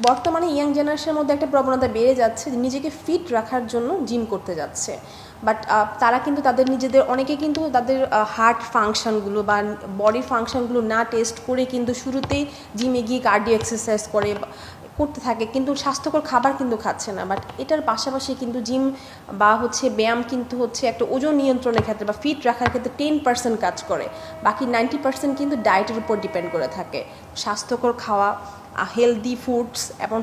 বর্তমানে ইয়াং জেনারেশনের মধ্যে একটা প্রবণতা বেড়ে যাচ্ছে যে নিজেকে ফিট রাখার জন্য জিম করতে যাচ্ছে, বাট তারা কিন্তু তাদের নিজেদের অনেকে কিন্তু তাদের হার্ট ফাংশনগুলো বা বডি ফাংশনগুলো না টেস্ট করে কিন্তু শুরুতেই জিমে গিয়ে কার্ডিও এক্সারসাইজ করতে থাকে, কিন্তু স্বাস্থ্যকর খাবার কিন্তু খাচ্ছে না। বাট এটার পাশাপাশি কিন্তু জিম বা ব্যায়াম কিন্তু একটা ওজন নিয়ন্ত্রণের ক্ষেত্রে বা ফিট রাখার ক্ষেত্রে 10% কাজ করে, বাকি 90% কিন্তু ডায়েটের উপর ডিপেন্ড করে থাকে। স্বাস্থ্যকর খাওয়া, হেলদি ফুডস এবং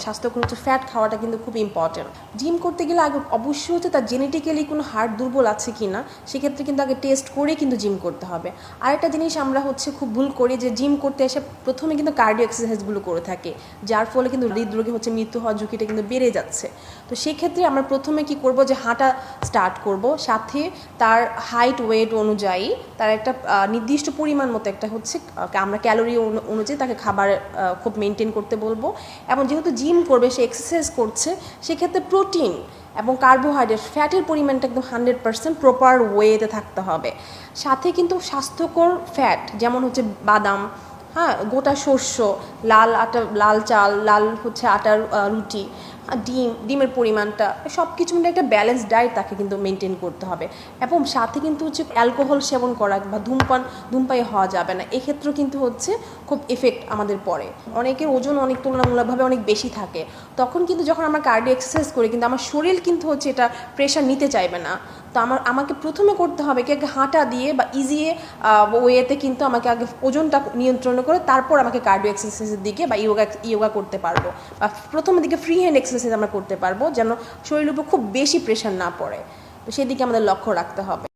স্বাস্থ্যকর ফ্যাট খাওয়াটা কিন্তু খুব ইম্পর্টেন্ট। জিম করতে গেলে আগে অবশ্যই তার জেনেটিক্যালি কোনো হার্ট দুর্বল আছে কি না সেক্ষেত্রে কিন্তু আগে টেস্ট করে কিন্তু জিম করতে হবে। আরেকটা জিনিস আমরা খুব ভুল করি যে জিম করতে এসে প্রথমে কিন্তু কার্ডিও এক্সারসাইজগুলো করে থাকে, যার ফলে কিন্তু হৃদরোগে মৃত্যু হওয়ার ঝুঁকিটা কিন্তু বেড়ে যাচ্ছে। তো সেক্ষেত্রে আমরা প্রথমে কি করব যে হাঁটা স্টার্ট করব, সাথে তার হাইট ওয়েট অনুযায়ী তার একটা নির্দিষ্ট পরিমাণ মতো আমরা ক্যালোরি অনুযায়ী তাকে খাবার খুব মেনটেন করতে বলবো। এবং যেহেতু জিম করবে, সে এক্সারসাইজ করছে, সেক্ষেত্রে প্রোটিন এবং কার্বোহাইড্রেট ফ্যাটের পরিমাণটা একদম 100% প্রপার ওয়েতে থাকতে হবে। সাথে কিন্তু স্বাস্থ্যকর ফ্যাট যেমন বাদাম, গোটা শস্য, লাল চাল, আটার রুটি, ডিমের পরিমাণটা সব কিছু মিলে একটা ব্যালেন্স ডায়েট তাকে কিন্তু মেনটেন করতে হবে। এবং সাথে কিন্তু অ্যালকোহল সেবন করা বা ধূমপায়ী হওয়া যাবে না, এক্ষেত্রেও কিন্তু খুব এফেক্ট আমাদের পড়ে। অনেকের ওজন তুলনামূলকভাবে অনেক বেশি থাকে, তখন কিন্তু যখন আমরা কার্ডিও এক্সারসাইজ করি কিন্তু আমার শরীর কিন্তু এটা প্রেশার নিতে চাইবে না। তো আমাকে প্রথমে করতে হবে কি আগে হাঁটা দিয়ে বা ওয়েতে কিন্তু আমাকে আগে ওজনটা নিয়ন্ত্রণ করে তারপর আমাকে কার্ডিও এক্সারসাইজের দিকে বা ইয়োগা করতে পারবো, বা প্রথমের দিকে ফ্রি হ্যান্ড এক্সারসাইজ আমরা করতে পারবো, যেন শরীরের উপর খুব বেশি প্রেশার না পড়ে। তো সেদিকে আমাদের লক্ষ্য রাখতে হবে।